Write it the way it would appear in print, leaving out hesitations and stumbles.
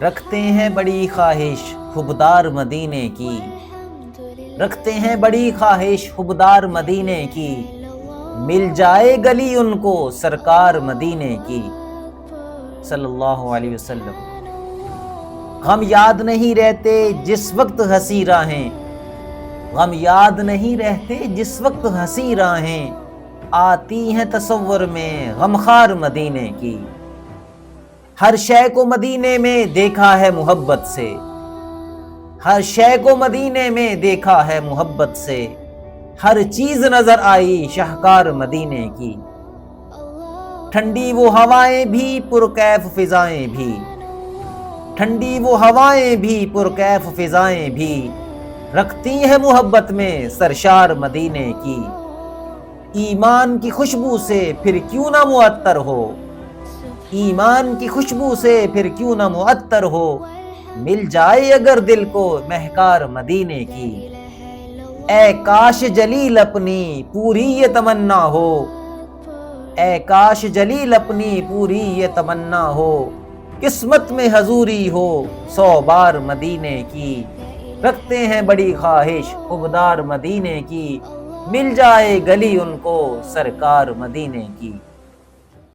رکھتے ہیں بڑی خواہش خوبدار مدینے کی، رکھتے ہیں بڑی خواہش خوبدار مدینے کی، مل جائے گلی ان کو سرکار مدینے کی صلی اللہ علیہ وسلم۔ غم یاد نہیں رہتے جس وقت ہنسی راہیں، غم یاد نہیں رہتے جس وقت ہنسی راہیں، آتی ہیں تصور میں غمخوار مدینے کی۔ ہر شے کو مدینے میں دیکھا ہے محبت سے، ہر شے کو مدینے میں دیکھا ہے محبت سے، ہر چیز نظر آئی شاہکار مدینے کی۔ ٹھنڈی وہ ہوائیں بھی پرکیف فضائیں بھی، ٹھنڈی وہ ہوائیں بھی پرکیف فضائیں بھی، رکھتی ہیں محبت میں سرشار مدینے کی۔ ایمان کی خوشبو سے پھر کیوں نہ معطر ہو، ایمان کی خوشبو سے پھر کیوں نہ معطر ہو، مل جائے اگر دل کو مہکار مدینے کی۔ اے کاش جلیل اپنی پوری یہ تمنا ہو، اے کاش جلیل اپنی پوری یہ تمنا ہو، قسمت میں حضوری ہو 100 بار مدینے کی۔ رکھتے ہیں بڑی خواہش خوبدار مدینے کی، مل جائے گلی ان کو سرکار مدینے کی۔